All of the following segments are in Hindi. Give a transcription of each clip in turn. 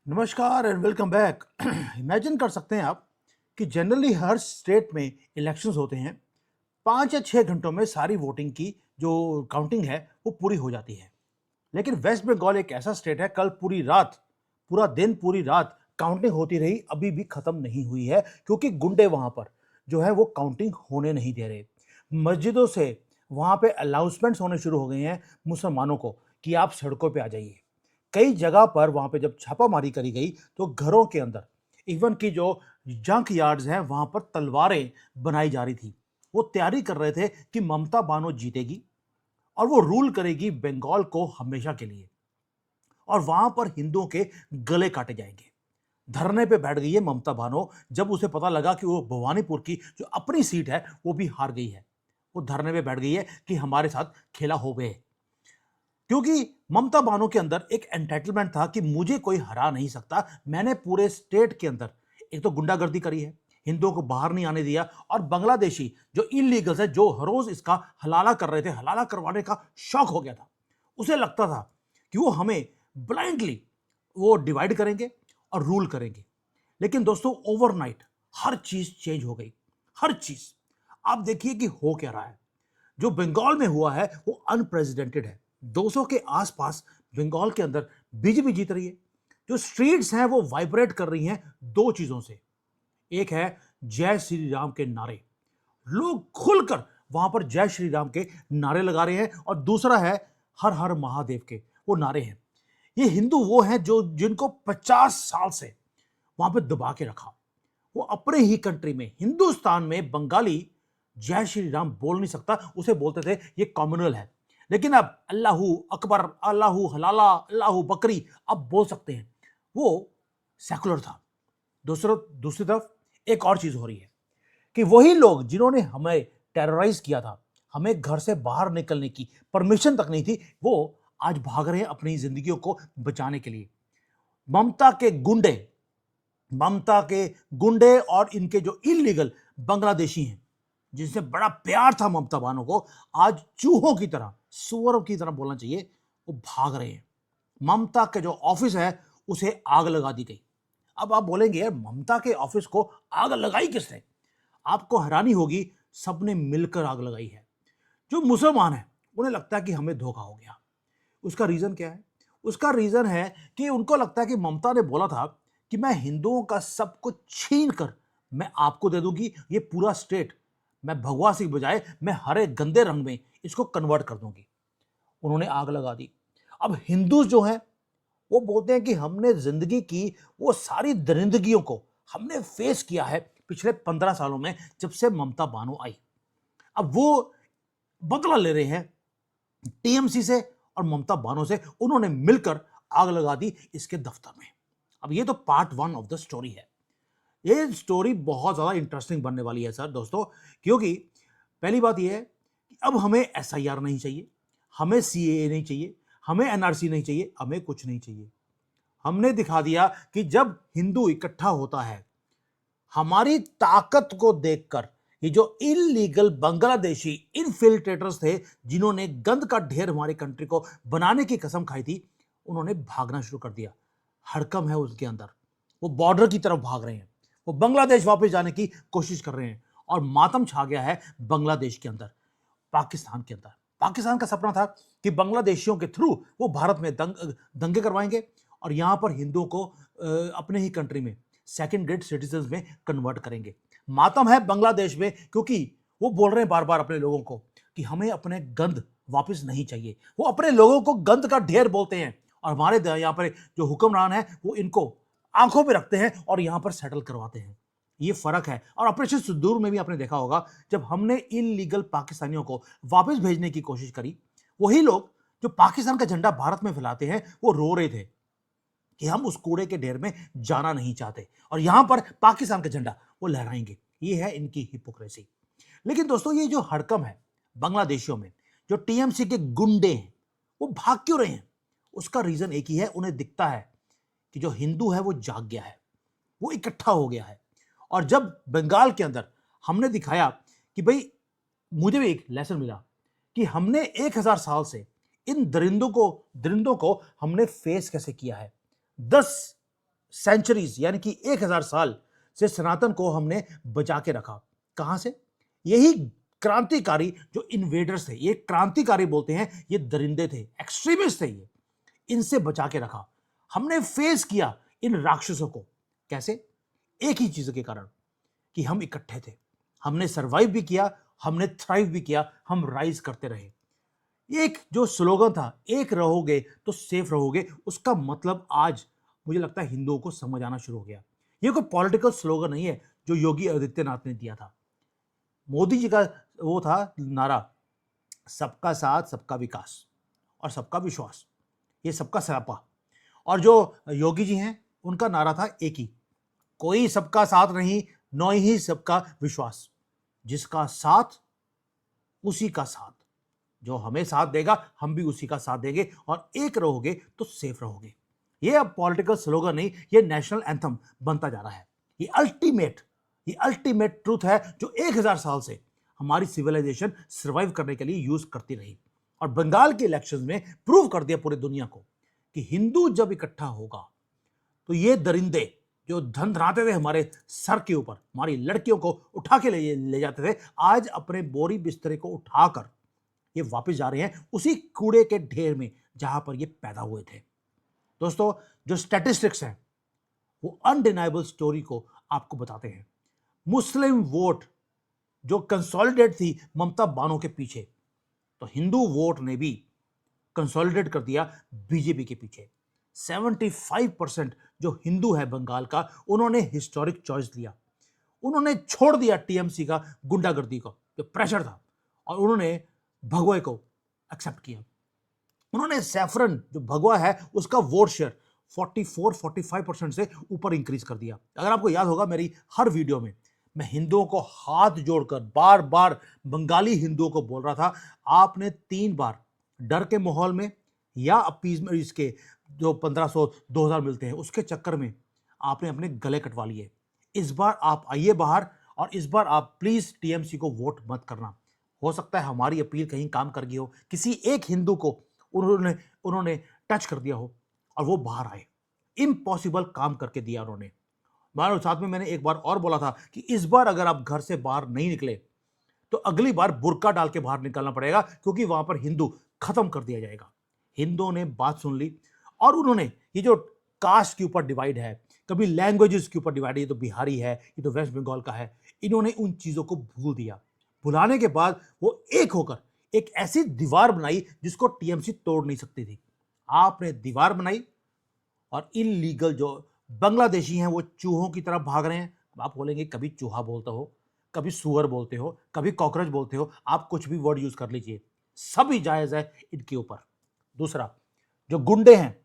नमस्कार एंड वेलकम बैक। इमेजिन कर सकते हैं आप कि जनरली हर स्टेट में इलेक्शंस होते हैं। 5 या 6 घंटों में सारी वोटिंग की जो काउंटिंग है वो पूरी हो जाती है। लेकिन वेस्ट बंगाल एक ऐसा स्टेट है, कल पूरी रात, पूरा दिन, पूरी रात काउंटिंग होती रही, अभी भी खत्म नहीं हुई है क्योंकि गुंडे वहां पर जो है वो काउंटिंग होने नहीं दे रहे। मस्जिदों से वहां पे अनाउंसमेंट्स होने शुरू हो गए हैं मुसलमानों को कि आप सड़कों पे आ जाइए। कई जगह पर वहां पे जब छापामारी करी गई तो घरों के अंदर, इवन की जो जंक यार्ड्स हैं वहां पर तलवारें बनाई जा रही थी। वो तैयारी कर रहे थे कि ममता बानो जीतेगी और वो रूल करेगी बंगाल को हमेशा के लिए, और वहां पर हिंदुओं के गले काटे जाएंगे। धरने पे बैठ गई है ममता बानो जब उसे पता लगा कि वो भवानीपुर की जो अपनी सीट है वो भी हार गई है। वो धरने पे बैठ गई है कि हमारे साथ खेला हो गए, क्योंकि ममता बानो के अंदर एक एंटाइटलमेंट था कि मुझे कोई हरा नहीं सकता। मैंने पूरे स्टेट के अंदर एक तो गुंडागर्दी करी है, हिंदुओं को बाहर नहीं आने दिया, और बांग्लादेशी जो इलीगल्स है जो हर रोज इसका हलाला कर रहे थे, हलाला करवाने का शौक हो गया था। उसे लगता था कि वो हमें ब्लाइंडली वो डिवाइड करेंगे और रूल करेंगे। लेकिन दोस्तों, ओवरनाइट हर चीज चेंज हो गई, हर चीज। आप देखिए कि हो क्या रहा है। जो बंगाल में हुआ है वो अनप्रेसिडेंटेड है। 200 के आसपास बंगाल के अंदर बीजेपी जीत रही है। जो स्ट्रीट्स हैं वो वाइब्रेट कर रही हैं दो चीजों से। एक है जय श्री राम के नारे, लोग खुलकर वहां पर जय श्री राम के नारे लगा रहे हैं, और दूसरा है हर हर महादेव के वो नारे हैं। ये हिंदू वो हैं जो जिनको 50 साल से वहां पे दबा के रखा। वो अपने ही कंट्री में, हिंदुस्तान में, बंगाली जय श्री राम बोल नहीं सकता, उसे बोलते थे ये कॉम्युनल है। लेकिन अब अल्लाहू अकबर, अल्लाहू हलाला, अल्लाहू बकरी अब बोल सकते हैं। वो सेकुलर था। दूसरी तरफ एक और चीज हो रही है कि वही लोग जिन्होंने हमें टेरराइज किया था, हमें घर से बाहर निकलने की परमिशन तक नहीं थी, वो आज भाग रहे हैं अपनी जिंदगियों को बचाने के लिए। ममता के गुंडे ममता के गुंडे और इनके जो इलीगल बांग्लादेशी हैं, जिनसे बड़ा प्यार था ममता बानो को, आज चूहों की तरह, सुअरों की तरह बोलना चाहिए, वो भाग रहे हैं। ममता के जो ऑफिस है उसे आग लगा दी गई। अब आप बोलेंगे ममता के ऑफिस को आग लगाई किसने? आपको हैरानी होगी, सबने मिलकर आग लगाई है। जो मुसलमान है उन्हें लगता है कि हमें धोखा हो गया। उसका रीजन क्या है? उसका रीजन है कि उनको लगता है कि ममता ने बोला था कि मैं हिंदुओं का सब कुछ छीन कर मैं आपको दे दूंगी, ये पूरा स्टेट मैं भगवा सिंह बजाय मैं हरे गंदे रंग में इसको कन्वर्ट कर दूंगी। उन्होंने आग लगा दी। अब हिंदू जो हैं वो बोलते हैं कि हमने जिंदगी की वो सारी दरिंदगियों को हमने फेस किया है पिछले 15 सालों में, जब से ममता बानो आई। अब वो बदला ले रहे हैं टीएमसी से और ममता बानो से। उन्होंने मिलकर आग लगा दी इसके दफ्तर में। अब ये तो पार्ट 1 ऑफ द स्टोरी है। ये स्टोरी बहुत ज्यादा इंटरेस्टिंग बनने वाली है सर, दोस्तों, क्योंकि पहली बात यह है कि अब हमें एसआईआर नहीं चाहिए, हमें सीएए नहीं चाहिए, हमें एनआरसी नहीं चाहिए, हमें कुछ नहीं चाहिए। हमने दिखा दिया कि जब हिंदू इकट्ठा होता है, हमारी ताकत को देखकर ये जो इलीगल बांग्लादेशी इनफिल्ट्रेटर्स थे, जिन्होंने गंद का ढेर हमारी कंट्री को बनाने की कसम खाई थी, उन्होंने भागना शुरू कर दिया। हड़कम है उसके अंदर, वो बॉर्डर की तरफ भाग रहे हैं, वो बांग्लादेश वापस जाने की कोशिश कर रहे हैं, और मातम छा गया है बांग्लादेश के अंदर, पाकिस्तान के अंदर। पाकिस्तान का सपना था कि बांग्लादेशियों के थ्रू वो भारत में दंगे करवाएंगे और यहां पर हिंदुओं को अपने ही कंट्री में सेकंड ग्रेड सिटीजन में कन्वर्ट करेंगे। मातम है बांग्लादेश में, क्योंकि वो बोल रहे हैं बार बार अपने लोगों को कि हमें अपने गंद वापस नहीं चाहिए। वो अपने लोगों को गंद का ढेर बोलते हैं, और हमारे यहाँ पर जो हुक्मरान है वो इनको आंखों पे रखते हैं और यहां पर सेटल करवाते हैं। ये फर्क है। और ऑपरेशन सिंदूर में भी आपने देखा होगा, जब हमने इलीगल पाकिस्तानियों को वापस भेजने की कोशिश करी, वही लोग जो पाकिस्तान का झंडा भारत में फैलाते हैं वो रो रहे थे कि हम उस कूड़े के ढेर में जाना नहीं चाहते, और यहां पर पाकिस्तान का झंडा वो लहराएंगे। ये है इनकी हिपोक्रेसी। लेकिन दोस्तों, ये जो हड़कम है बांग्लादेशियों में, जो टीएमसी के गुंडे हैं, वो भाग क्यों रहे हैं? उसका रीजन एक ही है। उन्हें दिखता है कि जो हिंदू है वो जाग गया है, वो इकट्ठा हो गया है। और जब बंगाल के अंदर हमने दिखाया कि भाई, मुझे भी एक लेसन मिला कि हमने 1000 साल से इन दरिंदों को हमने फेस कैसे किया है। 10 सेंचुरीज यानी कि 1000 साल से सनातन को हमने बचा के रखा। कहां से? यही क्रांतिकारी जो इन्वेडर्स थे, ये क्रांतिकारी बोलते हैं, ये दरिंदे थे, एक्सट्रीमिस्ट थे, ये इनसे बचा के रखा। हमने फेस किया इन राक्षसों को। कैसे? एक ही चीज के कारण कि हम इकट्ठे थे। हमने सरवाइव भी किया, हमने थ्राइव भी किया, हम राइज करते रहे। एक जो स्लोगन था, एक रहोगे तो सेफ रहोगे, उसका मतलब आज मुझे लगता है हिंदुओं को समझ आना शुरू हो गया। ये कोई पॉलिटिकल स्लोगन नहीं है जो योगी आदित्यनाथ ने दिया था। मोदी जी का वो था नारा, सबका साथ, सबका विकास और सबका विश्वास, ये सबका सरापा। और जो योगी जी हैं, उनका नारा था एक ही, कोई सबका साथ नहीं, न ही सबका विश्वास, जिसका साथ उसी का साथ, जो हमें साथ देगा हम भी उसी का साथ देंगे, और एक रहोगे तो सेफ रहोगे। ये अब पॉलिटिकल स्लोगन नहीं, ये नेशनल एंथम बनता जा रहा है। ये अल्टीमेट ट्रूथ है जो 1000 साल से हमारी सिविलाइजेशन सर्वाइव करने के लिए यूज करती रही। और बंगाल के इलेक्शंस में प्रूव कर दिया पूरी दुनिया को कि हिंदू जब इकट्ठा होगा तो ये दरिंदे जो धन धनाते थे हमारे सर के ऊपर, हमारी लड़कियों को उठा के ले जाते थे, आज अपने बोरी बिस्तरे को उठाकर ये वापस जा रहे हैं उसी कूड़े के ढेर में जहां पर ये पैदा हुए थे। दोस्तों, जो स्टैटिस्टिक्स हैं वो अनडिनाइबल स्टोरी को आपको बताते हैं। मुस्लिम वोट जो कंसोलिडेट थी ममता बानो के पीछे, तो हिंदू वोट ने भी कंसोलिडेट कर दिया बीजेपी के पीछे। 75% जो हिंदू है बंगाल का, उन्होंने हिस्टोरिक चॉइस लिया। उन्होंने छोड़ दिया टीएमसी का गुंडागर्दी को, जो प्रेशर था, और उन्होंने भगवे को एक्सेप्ट किया। उन्होंने सैफरन जो भगवा है उसका वोट शेयर 44-45% से ऊपर इंक्रीज कर दिया। अगर आपको याद होगा, मेरी हर वीडियो में मैं हिंदुओं को हाथ जोड़कर बार बार बंगाली हिंदुओं को बोल रहा था, आपने 3 बार डर के माहौल में या अपीजमेंट, इसके जो 1500-2000 मिलते हैं उसके चक्कर में आपने अपने गले कटवा लिए। इस बार आप आइए बाहर, और इस बार आप प्लीज टीएमसी को वोट मत करना। हो सकता है हमारी अपील कहीं काम कर गई हो, किसी एक हिंदू को उन्होंने टच कर दिया हो और वो बाहर आए। इम्पॉसिबल काम करके दिया उन्होंने। साथ में मैंने एक बार और बोला था कि इस बार अगर आप घर से बाहर नहीं निकले तो अगली बार बुर्का डाल के बाहर निकलना पड़ेगा, क्योंकि वहां पर हिंदू खत्म कर दिया जाएगा। हिंदुओं ने बात सुन ली, और उन्होंने ये जो कास्ट के ऊपर डिवाइड है, कभी लैंग्वेजेस के ऊपर डिवाइड है, ये तो बिहारी है, ये तो वेस्ट बंगाल का है, इन्होंने उन चीजों को भूल दिया। भुलाने के बाद वो एक होकर एक ऐसी दीवार बनाई जिसको टीएमसी तोड़ नहीं सकती थी। आपने दीवार बनाई, और इनलीगल जो बांग्लादेशी हैं वो चूहों की तरह भाग रहे हैं। आप बोलेंगे कभी चूहा बोलते हो, कभी सुअर बोलते हो, कभी कॉकरोच बोलते हो, आप कुछ भी वर्ड यूज कर लीजिए, सभी जायज है इनके ऊपर। दूसरा, जो गुंडे हैं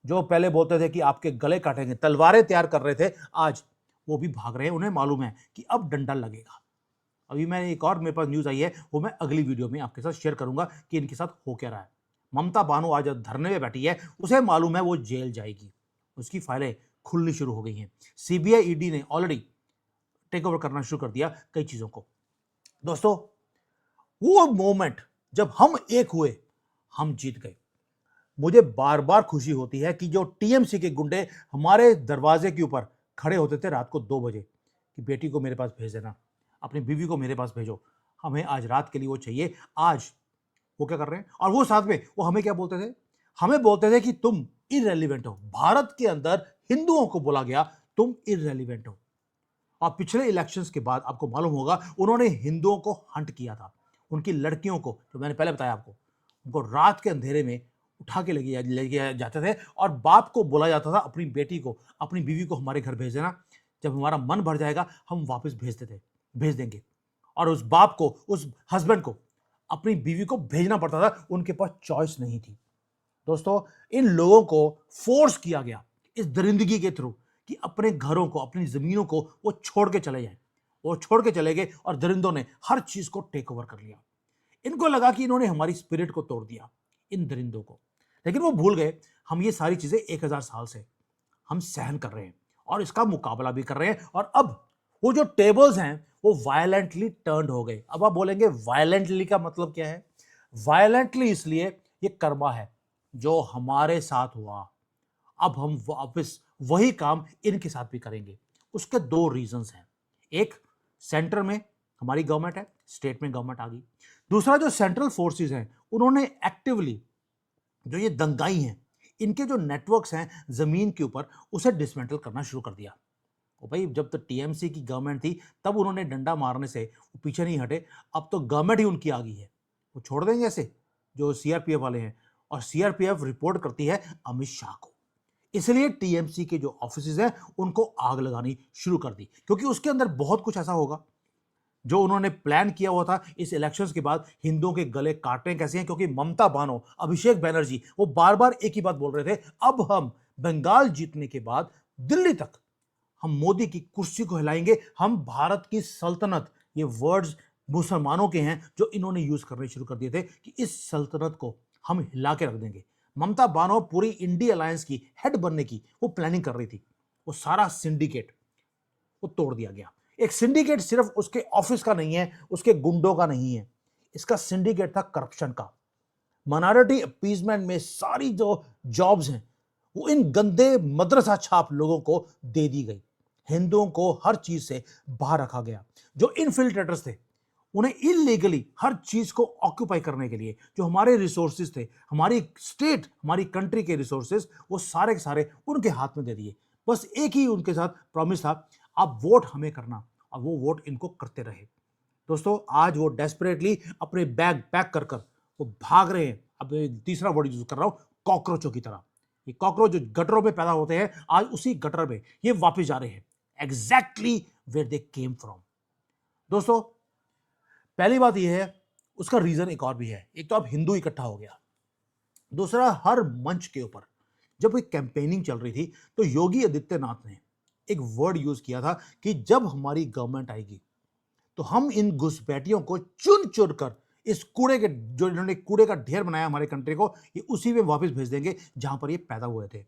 जो पहले बोलते थे कि आपके गले काटेंगे, तलवारें तैयार कर रहे थे, आज वो भी भाग रहे हैं। उन्हें मालूम है कि अब डंडा लगेगा। अभी मैंने एक और मेरे पास न्यूज आई है, वो मैं अगली वीडियो में आपके साथ शेयर करूंगा कि इनके साथ हो क्या रहा है। ममता बानो आज धरने में बैठी है, उसे मालूम है वो जेल जाएगी, उसकी फाइलें खुलनी शुरू हो गई हैं। सीबीआई ईडी ने ऑलरेडी टेक ओवर करना शुरू कर दिया कई चीजों को। दोस्तों, वो मोमेंट जब हम एक हुए, हम जीत गए। मुझे बार बार खुशी होती है कि जो टीएमसी के गुंडे हमारे दरवाजे के ऊपर खड़े होते थे रात को 2 बजे कि बेटी को मेरे पास भेज देना, अपनी बीवी को मेरे पास भेजो, हमें आज रात के लिए वो चाहिए। आज वो क्या कर रहे हैं? और वो साथ में वो हमें क्या बोलते थे? हमें बोलते थे कि तुम इररेलीवेंट हो। भारत के अंदर हिंदुओं को बोला गया तुम इररेलीवेंट हो। और पिछले इलेक्शंस के बाद आपको मालूम होगा, उन्होंने हिंदुओं को हंट किया था। उनकी लड़कियों को, जो मैंने पहले बताया आपको, उनको रात के अंधेरे में उठा के लेके जाते थे, और बाप को बोला जाता था अपनी बेटी को, अपनी बीवी को हमारे घर भेज देना, जब हमारा मन भर जाएगा हम वापस भेज देंगे। और उस बाप को, उस हस्बैंड को अपनी बीवी को भेजना पड़ता था, उनके पास चॉइस नहीं थी। दोस्तों, इन लोगों को फोर्स किया गया इस दरिंदगी के थ्रू कि अपने घरों को, अपनी जमीनों को वो छोड़ के चले जाएं। वो छोड़ के चले गए, और दरिंदों ने हर चीज को टेक ओवर कर लिया। इनको लगा कि इन्होंने हमारी स्पिरिट को तोड़ दिया, इन दरिंदों को। लेकिन वो भूल गए हम ये सारी चीजें 1000 साल से हम सहन कर रहे हैं, और इसका मुकाबला भी कर रहे हैं। और अब वो जो टेबल्स हैं वो वायलेंटली टर्न्ड हो गए। अब आप बोलेंगे वायलेंटली का मतलब क्या है? वायलेंटली इसलिए, ये कर्मा है जो हमारे साथ हुआ, अब हम वापस वही काम इनके साथ भी करेंगे। उसके दो रीजंस हैं। एक, सेंटर में हमारी गवर्नमेंट है, स्टेट में गवर्नमेंट आ गई। दूसरा, जो सेंट्रल फोर्सेस हैं उन्होंने एक्टिवली जो ये दंगाई हैं, इनके जो नेटवर्क्स हैं जमीन के ऊपर, उसे डिसमेंटल करना शुरू कर दिया। और भाई जब तो टीएमसी की गवर्नमेंट थी तब उन्होंने डंडा मारने से वो पीछे नहीं हटे, अब तो गवर्नमेंट ही उनकी आ गई है। वो छोड़ देंगे ऐसे जो सीआरपीएफ वाले हैं? और सीआरपीएफ रिपोर्ट करती है अमित शाह को। इसलिए टीएमसी के जो ऑफिसेज हैं उनको आग लगानी शुरू कर दी, क्योंकि उसके अंदर बहुत कुछ ऐसा होगा जो उन्होंने प्लान किया हुआ था इस इलेक्शंस के बाद हिंदुओं के गले काटने कैसे हैं। क्योंकि ममता बानो, अभिषेक बनर्जी वो बार बार एक ही बात बोल रहे थे, अब हम बंगाल जीतने के बाद दिल्ली तक हम मोदी की कुर्सी को हिलाएंगे, हम भारत की सल्तनत, ये वर्ड्स मुसलमानों के हैं जो इन्होंने यूज करने शुरू कर दिए थे कि इस सल्तनत को हम हिला के रख देंगे। ममता बानो पूरी इंडी अलायंस की हेड बनने की वो प्लानिंग कर रही थी। वो सारा सिंडिकेट वो तोड़ दिया गया। एक सिंडिकेट सिर्फ उसके ऑफिस का नहीं है, उसके गुंडों का नहीं है, इसका सिंडिकेट था करप्शन का। माइनॉरिटी अपीजमेंट में सारी जो जॉब्स हैं वो इन गंदे मदरसा छाप लोगों को दे दी गई। हिंदुओं को हर चीज से बाहर रखा गया। जो इनफिल्ट्रेटर्स थे उन्हें इलीगली हर चीज को ऑक्यूपाई करने के लिए जो हमारे रिसोर्सेज थे, हमारी स्टेट, हमारी कंट्री के रिसोर्सेज, वो सारे के सारे उनके हाथ में दे दिए। बस एक ही उनके साथ प्रॉमिस था, आप वोट हमें करना, और वो वोट इनको करते रहे। दोस्तों आज वो डेस्परेटली अपने बैग पैक कर कर वो भाग रहे हैं। अब तीसरा वर्ड यूज कर रहा हूं, कॉकरोचों की तरह। ये कॉकरोच जो गटरों में पैदा होते हैं, आज उसी गटर में ये वापस जा रहे हैं, exactly where they came from. दोस्तों पहली बात यह है, उसका रीजन एक और भी है। एक तो अब हिंदू इकट्ठा हो गया, दूसरा हर मंच के ऊपर जब एक कैंपेनिंग चल रही थी तो योगी आदित्यनाथ ने एक वर्ड यूज किया था कि जब हमारी गवर्नमेंट आएगी तो हम इन घुसपैठियों को चुन चुन कर इस कूड़े के, जो इन्होंने कूड़े का ढेर बनाया हमारे कंट्री को, ये उसी में वापस भेज देंगे जहां पर ये पैदा हुए थे।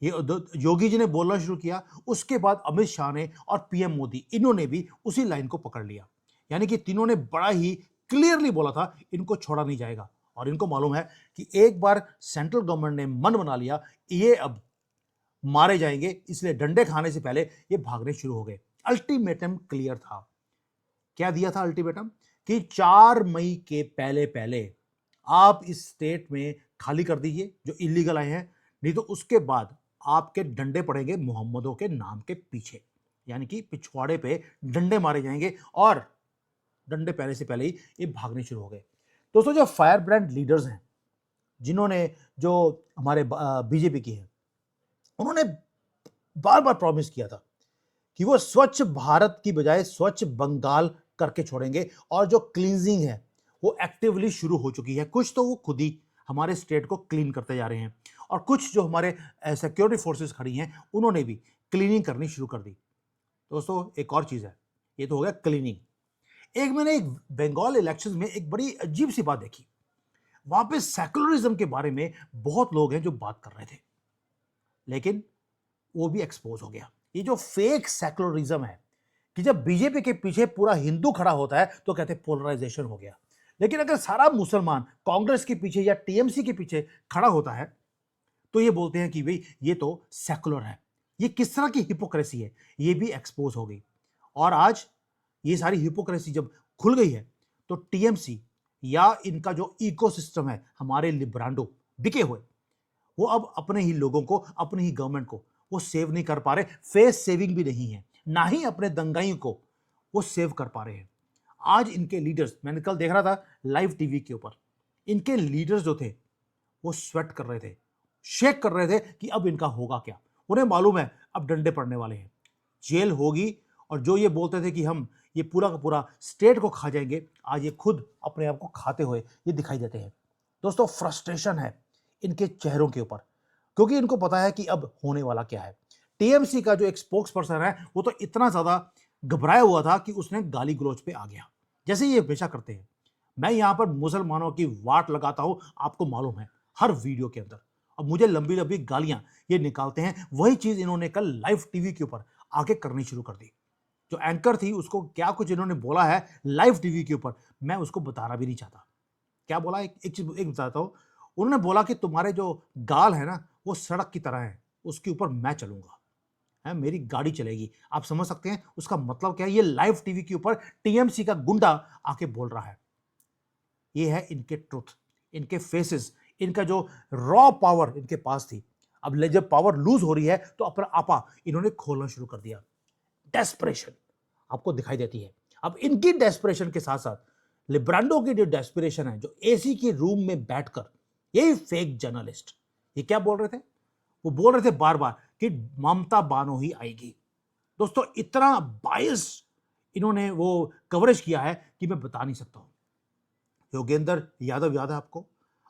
ये योगी जी ने बोलना शुरू किया, उसके बाद अमित शाह ने और पीएम मोदी, इन्होंने भी उसी लाइन को पकड़ लिया। यानी कि तीनों ने बड़ा ही क्लियरली बोला था इनको छोड़ा नहीं जाएगा। और इनको मालूम है कि एक बार सेंट्रल गवर्नमेंट ने मन बना लिया, ये अब मारे जाएंगे, इसलिए डंडे खाने से पहले ये भागने शुरू हो गए। अल्टीमेटम क्लियर था। क्या दिया था अल्टीमेटम? कि 4 मई के पहले पहले आप इस स्टेट में खाली कर दीजिए जो इलीगल आए हैं, नहीं तो उसके बाद आपके डंडे पड़ेंगे मोहम्मदों के नाम के पीछे। यानी कि पिछवाड़े पे डंडे मारे जाएंगे, और डंडे पहले से पहले ही ये भागने शुरू हो गए। दोस्तों जो फायर ब्रांड लीडर्स हैं, जिन्होंने, जो हमारे बीजेपी की है, उन्होंने बार बार प्रॉमिस किया था कि वो स्वच्छ भारत की बजाय स्वच्छ बंगाल करके छोड़ेंगे, और जो क्लींजिंग है वो एक्टिवली शुरू हो चुकी है। कुछ तो वो खुद ही हमारे स्टेट को क्लीन करते जा रहे हैं, और कुछ जो हमारे सिक्योरिटी फोर्सेस खड़ी हैं उन्होंने भी क्लीनिंग करनी शुरू कर दी। दोस्तों एक और चीज है, ये तो हो गया क्लीनिंग। एक मैंने एक बंगाल इलेक्शंस में एक बड़ी अजीब सी बात देखी। वहां पे सेकुलरिज्म के बारे में बहुत लोग हैं जो बात कर रहे थे, लेकिन वो भी एक्सपोज हो गया। ये जो फेक सेकुलरिज्म है कि जब बीजेपी के पीछे पूरा हिंदू खड़ा होता है तो कहते हैं पोलराइजेशन हो गया, लेकिन अगर सारा मुसलमान कांग्रेस के पीछे या टीएमसी के पीछे खड़ा होता है तो ये बोलते हैं कि भाई ये तो सेकुलर है। ये किस तरह की हिपोक्रेसी है, ये भी एक्सपोज हो गई। और आज ये सारी हिपोक्रेसी जब खुल गई है तो टीएमसी या इनका जो इकोसिस्टम है, हमारे लिब्रांडो बिके हुए, वो अब अपने ही लोगों को, अपनी ही गवर्नमेंट को वो सेव नहीं कर पा रहे। फेस सेविंग भी नहीं है, ना ही अपने दंगाइयों को वो सेव कर पा रहे हैं। आज इनके लीडर्स, मैंने कल देख रहा था लाइव टीवी के ऊपर, इनके लीडर्स जो थे वो स्वेट कर रहे थे, शेक कर रहे थे कि अब इनका होगा क्या। उन्हें मालूम है अब डंडे पड़ने वाले हैं, जेल होगी। और जो ये बोलते थे कि हम ये पूरा का पूरा स्टेट को खा जाएंगे, आज ये खुद अपने आप को खाते हुए ये दिखाई देते हैं। दोस्तों फ्रस्ट्रेशन है इनके चेहरों के ऊपर, क्योंकि इनको पता है कि अब होने वाला क्या है। टीएमसी का जो एक स्पोक्स पर्सन है वो तो इतना ज्यादा घबराया हुआ था कि उसने गाली गलौज पे आ गया, जैसे ये हमेशा करते हैं। मैं यहां पर मुसलमानों की वाट लगाता हूं, आपको मालूम है, हर वीडियो के अंदर। अब मुझे लंबी लंबी गालियां ये निकालते हैं, वही चीज इन्होंने कल लाइव टीवी के ऊपर आके करनी शुरू कर दी। जो एंकर थी उसको क्या कुछ इन्होंने बोला है लाइव टीवी के ऊपर, मैं उसको बताना भी नहीं चाहता। क्या बोला, एक चीज एक बताता हूं। उन्होंने बोला कि तुम्हारे जो गाल है ना वो सड़क की तरह है, उसके ऊपर मैं चलूंगा, है मेरी गाड़ी चलेगी। आप समझ सकते हैं उसका मतलब क्या है? ये लाइव टीवी के ऊपर टीएमसी का गुंडा आके बोल रहा है। ये है इनके ट्रुथ, इनके फेसेस, इनका जो रॉ पावर इनके पास थी। अब जब पावर लूज हो रही है तो अपना आपा इन्होंने खोलना शुरू कर दिया। डेस्परेशन आपको दिखाई देती है। अब इनकी डेस्परेशन के साथ साथ लिब्रांडो की जो डेस्परेशन है, जो एसी के रूम में बैठकर, यही फेक जर्नलिस्ट ये क्या बोल रहे थे? वो बोल रहे थे बार बार कि ममता बानो ही आएगी। दोस्तों इतना बायस इन्होंने वो कवरेज किया है कि मैं बता नहीं सकता हूं। योगेंद्र यादव याद है आपको,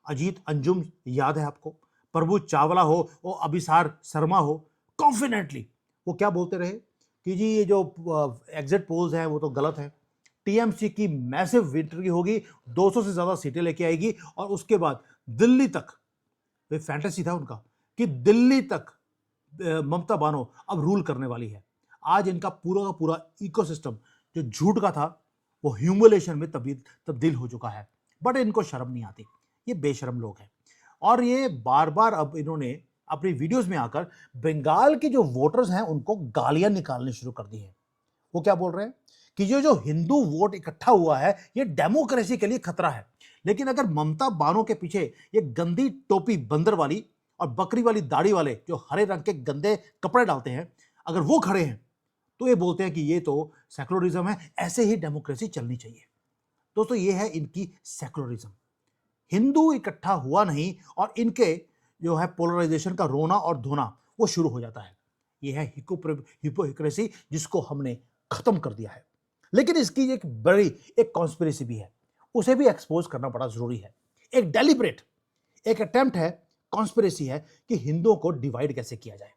अजीत अंजुम याद है आपको, प्रभु चावला हो और अभिसार शर्मा हो, कॉन्फिडेंटली वो क्या बोलते रहे कि जी ये जो एग्जिट पोल्स हैं वो तो गलत है, टीएमसी की मैसिव विक्ट्री होगी, 200 से ज्यादा सीटें लेके आएगी और उसके बाद दिल्ली तक, वे फैंटेसी था उनका कि दिल्ली तक ममता बानो अब रूल करने वाली है। आज इनका पूरा का पूरा इकोसिस्टम जो झूठ का था वो ह्यूमिलेशन में तब्दील हो चुका है। बट इनको शर्म नहीं आती, ये बेशर्म लोग हैं। और ये बार बार अब इन्होंने अपनी वीडियोस में आकर बंगाल के जो वोटर्स हैं उनको गालियां निकालनी शुरू कर दी है। वो क्या बोल रहे हैं कि ये जो हिंदू वोट इकट्ठा हुआ है ये डेमोक्रेसी के लिए खतरा है, लेकिन अगर ममता बानो के पीछे ये गंदी टोपी बंदर वाली और बकरी वाली दाढ़ी वाले जो हरे रंग के गंदे कपड़े डालते हैं, अगर वो खड़े हैं तो ये बोलते हैं कि ये तो सेकुलरिज्म है, ऐसे ही डेमोक्रेसी चलनी चाहिए। दोस्तों ये है इनकी सेकुलरिज्म। हिंदू इकट्ठा हुआ नहीं और इनके जो है पोलराइजेशन का रोना और धोना वो शुरू हो जाता है। ये है हिपोक्रेसी जिसको हमने खत्म कर दिया है। लेकिन इसकी एक बड़ी एक कॉन्स्पिरेसी भी है, उसे भी एक्सपोज करना बड़ा जरूरी है। एक डेलिब्रेट एक अटेम्प्ट है, कॉन्स्पिरेसी है कि हिंदुओं को डिवाइड कैसे किया जाए।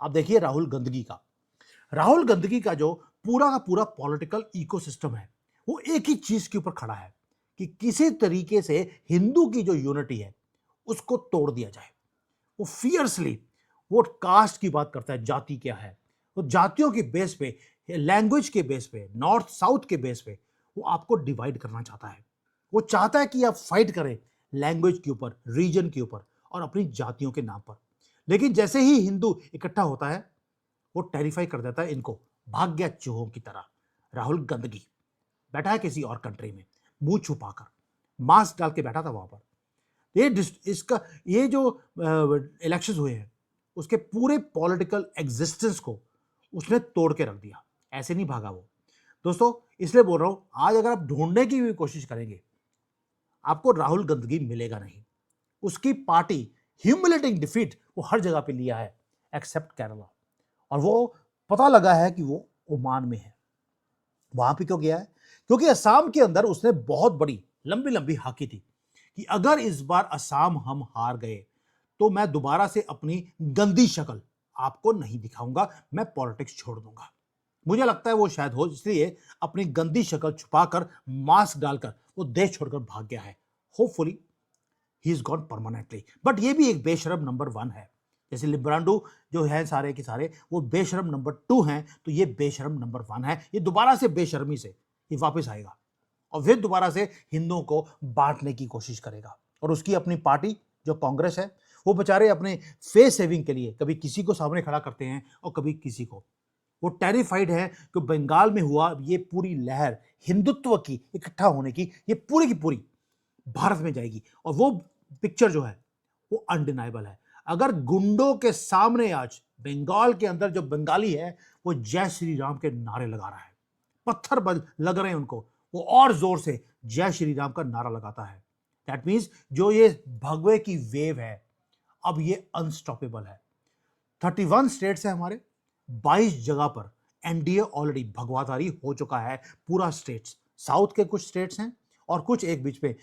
आप देखिए राहुल गंदगी का जो पूरा का पूरा पॉलिटिकल इकोसिस्टम है वो एक ही चीज के ऊपर खड़ा है कि किसी तरीके से हिंदू की जो यूनिटी है उसको तोड़ दिया जाए। वो फियर्सली वो कास्ट की बात करता है, जाति क्या है, वो जातियों के बेस पे, लैंग्वेज के बेस पे, नॉर्थ साउथ के बेस पे वो आपको डिवाइड करना चाहता है। वो चाहता है कि आप फाइट करें लैंग्वेज के ऊपर, रीजन के ऊपर और अपनी जातियों के नाम पर। लेकिन जैसे ही हिंदू इकट्ठा होता है वो टेरिफाई कर देता है इनको, भाग गया चूहों की तरह। राहुल गंदगी बैठा है किसी और कंट्री में, मुंह छुपाकर मास्क डाल के बैठा था वहां पर। इसका ये जो इलेक्शंस हुए हैं उसके पूरे पॉलिटिकल एग्जिस्टेंस को उसने तोड़ के रख दिया। ऐसे नहीं भागा वो। दोस्तों इसलिए बोल रहा हूं, आज अगर आप ढूंढने की भी कोशिश करेंगे आपको राहुल गंदगी मिलेगा नहीं। उसकी पार्टी ह्यूमिलेटिंग डिफीट वो हर जगह पे लिया है एक्सेप्ट केरला। और वो पता लगा है कि वो ओमान में है। वहां पे क्यों गया है? क्योंकि असम के अंदर उसने बहुत बड़ी लंबी लंबी हाकी थी कि अगर इस बार असम हम हार गए तो मैं दोबारा से अपनी गंदी शक्ल आपको नहीं दिखाऊंगा, मैं पॉलिटिक्स छोड़ दूंगा। मुझे लगता है वो शायद हो इसलिए अपनी गंदी शक्ल छुपाकर मास्क डालकर वो देश छोड़कर भाग गया है। Hopefully he is gone permanently. But ये भी एक बेशरम नंबर 1 है। जैसे लिब्रांडो जो है सारे के सारे वो बेशरम नंबर 2 हैं, तो ये बेशरम नंबर 1 है। ये दोबारा से बेशर्मी से ये वापस आएगा और फिर दोबारा से हिंदुओं को बांटने की कोशिश करेगा। और उसकी अपनी पार्टी जो कांग्रेस है वो बेचारे अपने फेस सेविंग के लिए कभी किसी को सामने खड़ा करते हैं और कभी किसी को। वो टेरिफाइड है कि बंगाल में हुआ ये पूरी लहर हिंदुत्व की इकट्ठा होने की, ये पूरी की पूरी भारत में जाएगी। और वो पिक्चर जो है वो अनडिनाइबल है। अगर गुंडों के सामने आज बंगाल के अंदर जो बंगाली है वो जय श्री राम के नारे लगा रहा है, पत्थर बल लग रहे हैं उनको, वो और जोर से जय श्री राम का नारा लगाता है। दैट मीन्स जो ये भगवे की वेव है अब ये अनस्टॉपेबल है। 31 स्टेट्स है हमारे, 22 जगह पर एनडीए ऑलरेडी भगवाधारी हो चुका है। पूरा स्टेट्स, साउथ के कुछ स्टेट्स हैं और कुछ एक बीच में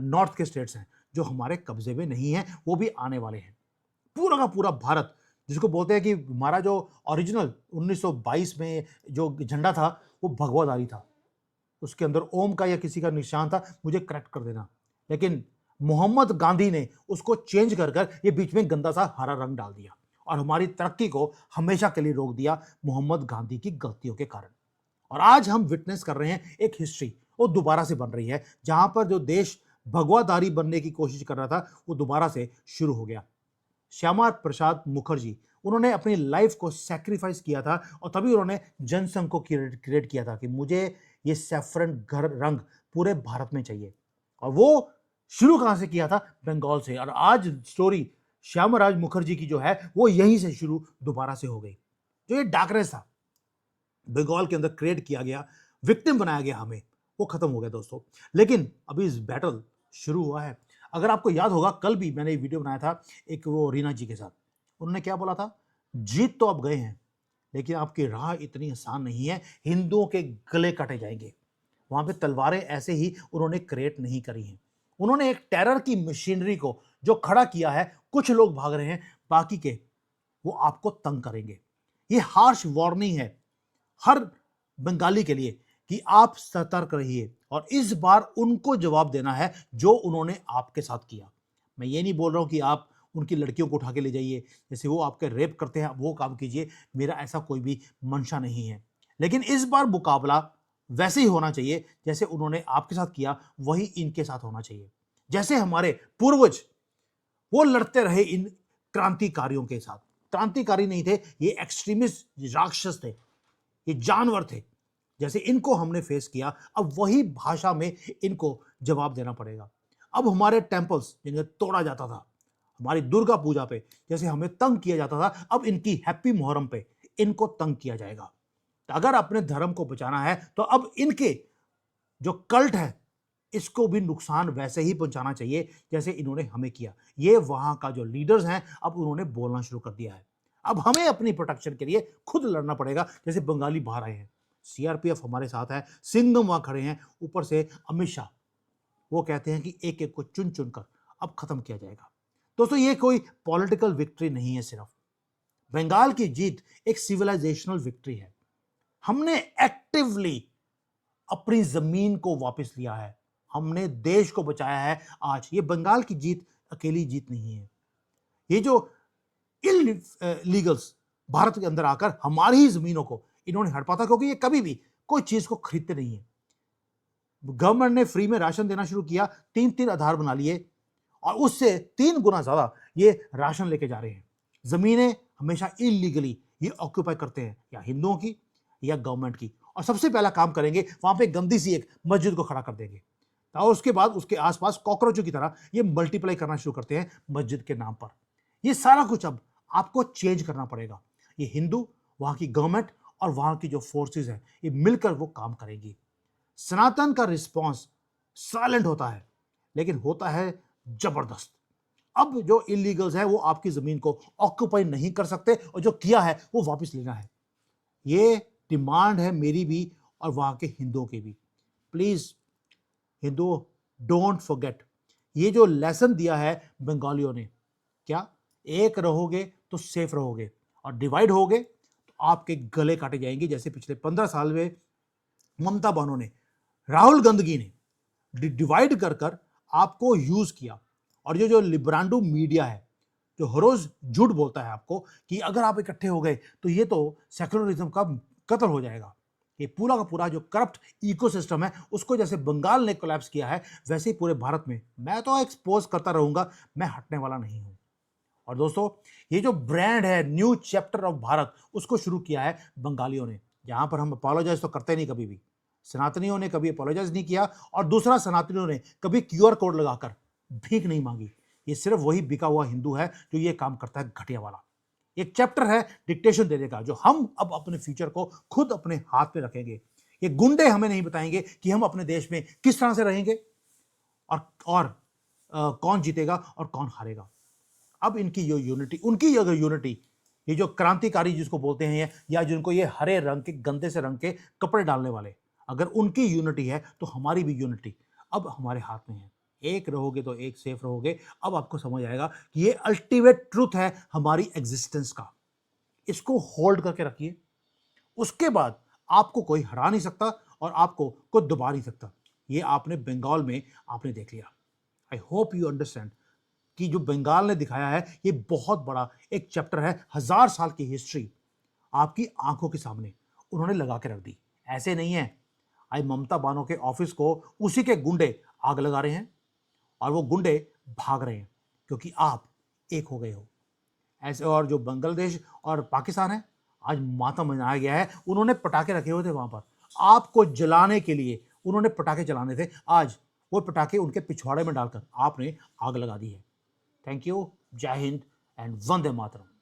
नॉर्थ के स्टेट्स हैं जो हमारे कब्जे में नहीं है, वो भी आने वाले हैं। पूरा का पूरा भारत जिसको बोलते हैं कि हमारा जो ओरिजिनल 1922 में जो झंडा था वो भगवाधारी था, उसके अंदर ओम का या किसी का निशान था, मुझे करेक्ट कर देना। लेकिन मोहम्मद गांधी ने उसको चेंज कर कर ये बीच में गंदा सा हरा रंग डाल दिया और हमारी तरक्की को हमेशा के लिए रोक दिया मोहम्मद गांधी की गलतियों के कारण। और आज हम विटनेस कर रहे हैं एक हिस्ट्री वो दोबारा से बन रही है, जहां पर जो देश भगवाधारी बनने की कोशिश कर रहा था वो दोबारा से शुरू हो गया। श्यामा प्रसाद मुखर्जी, उन्होंने अपनी लाइफ को सैक्रिफाइस किया था और तभी उन्होंने जनसंघ को क्रिएट किया था कि मुझे ये सैफरन घर रंग पूरे भारत में चाहिए। और वो शुरू कहां से किया था? बंगाल से। और आज स्टोरी श्यामराज मुखर्जी की जो है वो यहीं से शुरू दोबारा से हो गई। जो ये डार्कनेस था बंगाल के अंदर क्रिएट किया गया, विक्टिम बनाया गया हमें, वो खत्म हो गया दोस्तों। लेकिन अभी इस बैटल शुरू हुआ है। अगर आपको याद होगा, कल भी मैंने वीडियो बनाया था एक वो रीना जी के साथ। उन्होंने क्या बोला था? जीत तो आप गए हैं, लेकिन आपकी राह इतनी आसान नहीं है, हिंदुओं के गले काटे जाएंगे। वहां पे तलवारें ऐसे ही उन्होंने क्रिएट नहीं करी हैं। उन्होंने एक टेरर की मशीनरी को जो खड़ा किया है, कुछ लोग भाग रहे हैं, बाकी के वो आपको तंग करेंगे। ये हार्श वार्निंग है हर बंगाली के लिए कि आप सतर्क रहिए और इस बार उनको जवाब देना है जो उन्होंने आपके साथ किया। मैं ये नहीं बोल रहा हूं कि आप उनकी लड़कियों को उठा के ले जाइए, जैसे वो आपके रेप करते हैं वो काम कीजिए, मेरा ऐसा कोई भी मंशा नहीं है। लेकिन इस बार मुकाबला वैसे ही होना चाहिए जैसे उन्होंने आपके साथ किया, वही इनके साथ होना चाहिए। जैसे हमारे पूर्वज वो लड़ते रहे इन क्रांतिकारियों के साथ। क्रांतिकारी नहीं थे ये, एक्सट्रीमिस्ट राक्षस थे, ये जानवर थे। जैसे इनको हमने फेस किया, अब वही भाषा में इनको जवाब देना पड़ेगा। अब हमारे टेम्पल्स जिन्हें तोड़ा जाता था, हमारी दुर्गा पूजा पे जैसे हमें तंग किया जाता था, अब इनकी हैप्पी मुहर्रम पे इनको तंग किया जाएगा। तो अगर अपने धर्म को बचाना है तो अब इनके जो कल्ट है इसको भी नुकसान वैसे ही पहुंचाना चाहिए जैसे इन्होंने हमें किया। ये वहां का जो लीडर्स हैं अब उन्होंने बोलना शुरू कर दिया है। अब हमें अपनी प्रोटेक्शन के लिए खुद लड़ना पड़ेगा। जैसे बंगाली बाहर आए हैं, सीआरपीएफ हमारे साथ है, सिंघम वहां खड़े हैं, ऊपर से अमित शाह, वो कहते हैं कि एक एक को चुन चुन कर अब खत्म किया जाएगा। दोस्तों ये कोई पॉलिटिकल विक्ट्री नहीं है, सिर्फ बंगाल की जीत एक सिविलाइजेशनल विक्ट्री है। हमने एक्टिवली अपनी जमीन को वापस लिया है, हमने देश को बचाया है। आज ये बंगाल की जीत अकेली जीत नहीं है। ये जो इलीगल्स भारत के अंदर आकर हमारी ही जमीनों को इन्होंने हड़पा था, क्योंकि ये कभी भी कोई चीज को खरीदते नहीं है। गवर्नमेंट ने फ्री में राशन देना शुरू किया, 3-3 आधार बना लिए और उससे 3 गुना ज्यादा ये राशन लेके जा रहे हैं। जमीनें हमेशा इलीगली ये ऑक्यूपाई करते हैं, या हिंदुओं की या गवर्नमेंट की। और सबसे पहला काम करेंगे, वहां पे गंदी सी एक मस्जिद को खड़ा कर देंगे और उसके बाद उसके आसपास कॉकरोचों की तरह ये मल्टीप्लाई करना शुरू करते हैं मस्जिद के नाम पर। ये सारा कुछ अब आपको चेंज करना पड़ेगा। ये हिंदू, वहां की गवर्नमेंट और वहां की जो फोर्सेस हैं, ये मिलकर वो काम करेंगी। सनातन का रिस्पॉन्स साइलेंट होता है, लेकिन होता है जबरदस्त। अब जो इलीगल्स हैं वो आपकी जमीन को ऑक्यूपाई नहीं कर सकते और जो किया है वो वापस लेना है। ये डिमांड है मेरी भी और वहां के हिंदुओं की भी। प्लीज हिंदुओं, डोंट फॉरगेट ये जो लेसन दिया है बंगालियों ने, क्या एक रहोगे तो सेफ रहोगे और डिवाइड होगे तो आपके गले काटे जाएंगे। जैसे पिछले 15 साल में ममता बानो ने, राहुल गांधी ने डिवाइड कर कर आपको यूज किया। और ये जो लिब्रांडो मीडिया है जो हर रोज झूठ बोलता है आपको कि अगर आप इकट्ठे हो गए तो ये तो सेक्युलरिज्म का कत्ल हो जाएगा। ये पूरा का पूरा जो करप्ट इकोसिस्टम है उसको जैसे बंगाल ने कोलैप्स किया है, वैसे ही पूरे भारत में मैं तो एक्सपोज करता रहूंगा, मैं हटने वाला नहीं हूं। और दोस्तों ये जो ब्रांड है न्यू चैप्टर ऑफ भारत, उसको शुरू किया है बंगालियों ने, जहां पर हम अपोलोजाइज तो करते नहीं कभी भी। सनातनियों ने कभी अपोलोजाइज नहीं किया और दूसरा सनातनियों ने कभी क्यूआर कोड लगाकर भीख नहीं मांगी। ये सिर्फ वही बिका हुआ हिंदू है जो ये काम करता है घटिया वाला। एक चैप्टर है डिक्टेशन देने का, जो हम अब अपने फ्यूचर को खुद अपने हाथ में रखेंगे। ये गुंडे हमें नहीं बताएंगे कि हम अपने देश में किस तरह से रहेंगे और कौन जीतेगा और कौन हारेगा। अब इनकी जो यूनिटी, उनकी अगर यूनिटी, ये जो क्रांतिकारी जिसको बोलते हैं या जिनको ये हरे रंग के गंदे से रंग के कपड़े डालने वाले, अगर उनकी यूनिटी है तो हमारी भी यूनिटी अब हमारे हाथ में है। एक रहोगे तो एक सेफ रहोगे। अब आपको समझ आएगा कि ये अल्टीमेट ट्रूथ है हमारी एग्जिस्टेंस का। इसको होल्ड करके रखिए, उसके बाद आपको कोई हरा नहीं सकता और आपको कोई दबा नहीं सकता। ये आपने बंगाल में आपने देख लिया। आई होप यू अंडरस्टैंड कि जो बंगाल ने दिखाया है ये बहुत बड़ा एक चैप्टर है। 1000 साल की हिस्ट्री आपकी आंखों के सामने उन्होंने लगा के रख दी। ऐसे नहीं है आई ममता बानो के ऑफिस को उसी के गुंडे आग लगा रहे हैं और वो गुंडे भाग रहे हैं क्योंकि आप एक हो गए हो। ऐसे और जो बांग्लादेश और पाकिस्तान है, आज मातम मनाया गया है। उन्होंने पटाखे रखे हुए थे वहां पर, आपको जलाने के लिए उन्होंने पटाखे चलाने थे। आज वो पटाखे उनके पिछवाड़े में डालकर आपने आग लगा दी है। थैंक यू, जय हिंद एंड वंदे मातरम।